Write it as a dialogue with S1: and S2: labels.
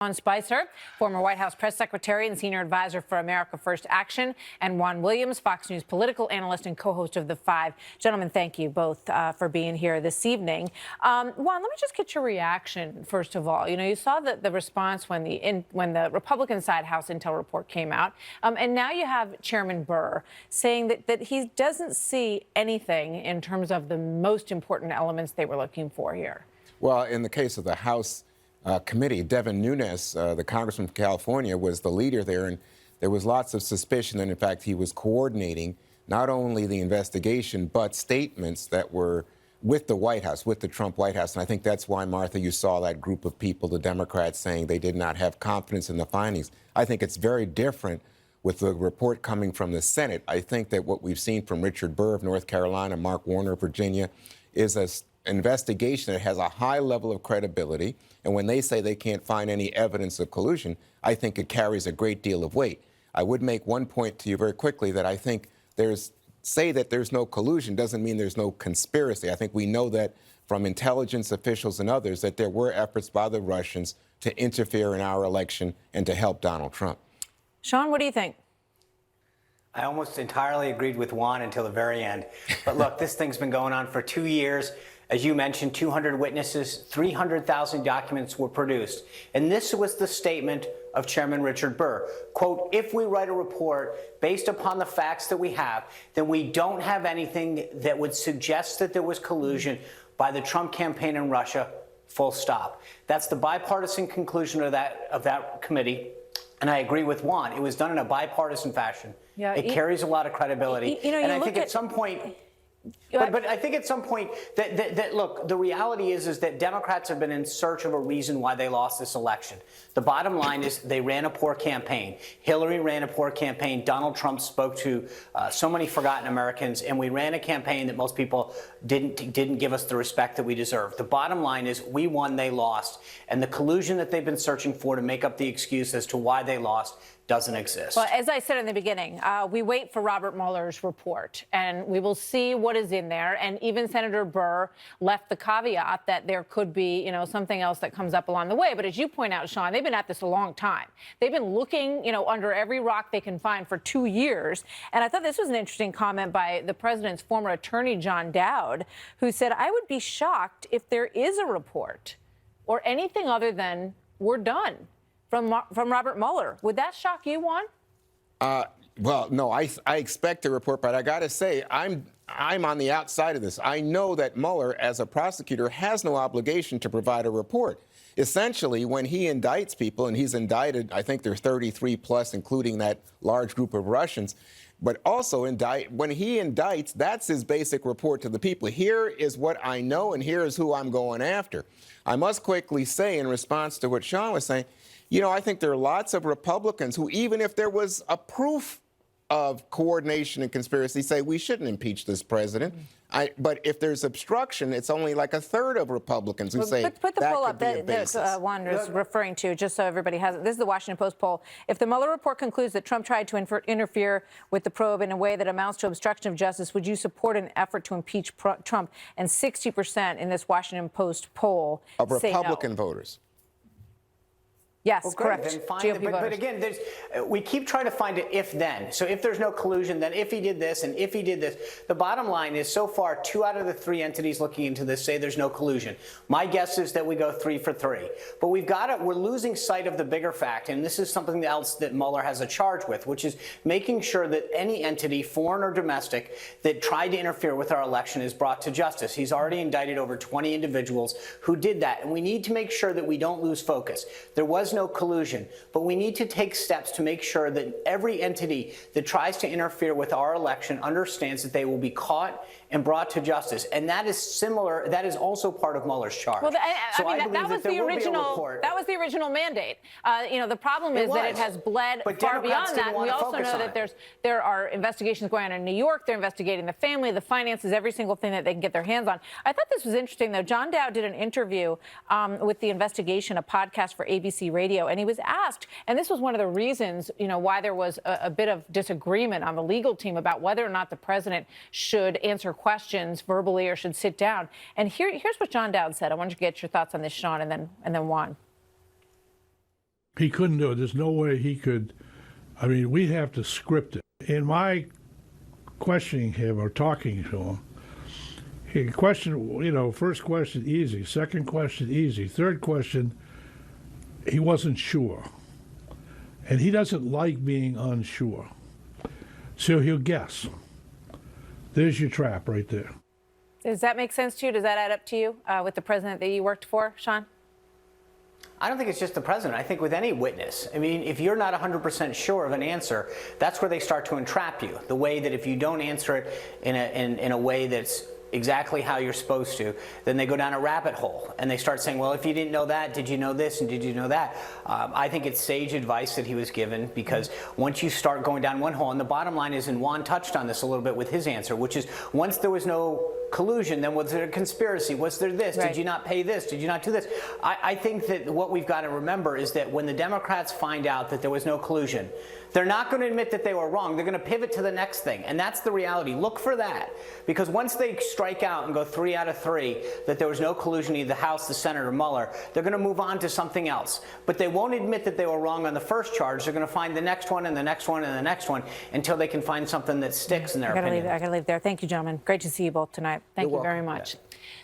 S1: Sean Spicer, former White House press secretary and senior advisor for America First Action, and Juan Williams, Fox News political analyst and co-host of The Five. Gentlemen, thank you both for being here this evening. Juan, let me just get your reaction, first of all. You know, you saw the response when the Republican side House Intel report came out, and now you have Chairman Burr saying that he doesn't see anything in terms of the most important elements they were looking for here.
S2: Well, in the case of the House committee, Devin Nunes, the congressman from California, was the leader there, and there was lots of suspicion that, in fact, he was coordinating not only the investigation, but statements that were with the White House, with the Trump White House. And I think that's why, Martha, you saw that group of people, the Democrats, saying they did not have confidence in the findings. I think it's very different with the report coming from the Senate. I think that what we've seen from Richard Burr of North Carolina, Mark Warner of Virginia, is an investigation that has a high level of credibility. And when they say they can't find any evidence of collusion, I think it carries a great deal of weight. I would make one point to you very quickly that I think say that there's no collusion doesn't mean there's no conspiracy. I think we know that from intelligence officials and others that there were efforts by the Russians to interfere in our election and to help Donald Trump.
S1: Sean, what do you think?
S3: I almost entirely agreed with Juan until the very end. But look, this thing's been going on for 2 years. As you mentioned, 200 witnesses, 300,000 documents were produced. And this was the statement of Chairman Richard Burr. Quote, if we write a report based upon the facts that we have, then we don't have anything that would suggest that there was collusion by the Trump campaign in Russia, full stop. That's the bipartisan conclusion of that committee. And I agree with Juan. It was done in a bipartisan fashion. Yeah, it carries a lot of credibility. And I think at some point... But I think at some point that look, the reality is that Democrats have been in search of a reason why they lost this election. The bottom line is they ran a poor campaign. Hillary ran a poor campaign. Donald Trump spoke to so many forgotten Americans, and we ran a campaign that most people didn't give us the respect that we deserve. The bottom line is we won, they lost, and the collusion that they've been searching for to make up the excuse as to why they lost doesn't exist.
S1: Well, as I said in the beginning, we wait for Robert Mueller's report, and we will see what is in there. And even Senator Burr left the caveat that there could be, something else that comes up along the way. But as you point out, Sean, they've been at this a long time. They've been looking, under every rock they can find for 2 years. And I thought this was an interesting comment by the president's former attorney, John Dowd, who said, I would be shocked if there is a report or anything other than we're done from Robert Mueller. Would that shock you, Juan?
S2: Well, no, I expect a report, but I got to say, I'm on the outside of this. I know that Mueller, as a prosecutor, has no obligation to provide a report. Essentially, when he indicts people, and he's indicted, I think there's 33 plus, including that large group of Russians, but also when he indicts, that's his basic report to the people. Here is what I know, and here is who I'm going after. I must quickly say, in response to what Sean was saying, I think there are lots of Republicans who, even if there was a proof of coordination and conspiracy, say we shouldn't impeach this president. But if there's obstruction, it's only like a third of Republicans who say
S1: put the
S2: that
S1: poll
S2: could
S1: up
S2: be a
S1: that Juan is referring to, just so everybody has it. This is the Washington Post poll. If the Mueller report concludes that Trump tried to interfere with the probe in a way that amounts to obstruction of justice, would you support an effort to impeach Trump? And 60% in this Washington Post poll
S2: of
S1: say
S2: Republican
S1: no.
S2: voters.
S1: Yes,
S3: well,
S1: correct.
S3: Then fine, but again, we keep trying to find an if-then. So if there's no collusion, then if he did this and if he did this. The bottom line is, so far, 2 out of the 3 entities looking into this say there's no collusion. My guess is that we go 3 for 3. But we're losing sight of the bigger fact, and this is something else that Mueller has a charge with, which is making sure that any entity, foreign or domestic, that tried to interfere with our election is brought to justice. He's already indicted over 20 individuals who did that, and we need to make sure that we don't lose focus. There was no collusion, but we need to take steps to make sure that every entity that tries to interfere with our election understands that they will be caught and brought to justice. And that is similar. That is also part of Mueller's charge.
S1: Well, that was the original mandate. The problem is that it has bled far beyond that. And we also know that there are investigations going on in New York. They're investigating the family, the finances, every single thing that they can get their hands on. I thought this was interesting, though. John Dowd did an interview with The Investigation, a podcast for ABC Radio, and he was asked, and this was one of the reasons, why there was a bit of disagreement on the legal team about whether or not the president should answer questions verbally or should sit down. And here's what John Dowd said. I want you to get your thoughts on this, Sean, and then Juan.
S4: He couldn't do it. There's no way he could. I mean, we'd have to script it. In my questioning him or talking to him, he questioned, first question easy, second question easy, third question, he wasn't sure. And he doesn't like being unsure. So he'll guess. There's your trap right there.
S1: Does that make sense to you? Does that add up to you with the president that you worked for, Sean?
S3: I don't think it's just the president. I think with any witness, I mean, if you're not 100% sure of an answer, that's where they start to entrap you. The way that if you don't answer it in a way that's exactly how you're supposed to, then they go down a rabbit hole and they start saying, well, if you didn't know that, did you know this and did you know that? I think it's sage advice that he was given, because once you start going down one hole, and the bottom line is, and Juan touched on this a little bit with his answer, which is once there was no collusion, then was there a conspiracy? Was there this?
S1: Right.
S3: Did you not pay this? Did you not do this? I think that what we've got to remember is that when the Democrats find out that there was no collusion, they're not going to admit that they were wrong. They're going to pivot to the next thing. And that's the reality. Look for that. Because once they strike out and go 3 out of 3 that there was no collusion, either the House, the Senate, or Mueller, they're going to move on to something else. But they won't admit that they were wrong on the first charge. They're going to find the next one and the next one and the next one until they can find something that sticks in their opinion.
S1: I got to leave there. Thank you, gentlemen. Great to see you both tonight. Thank you very much.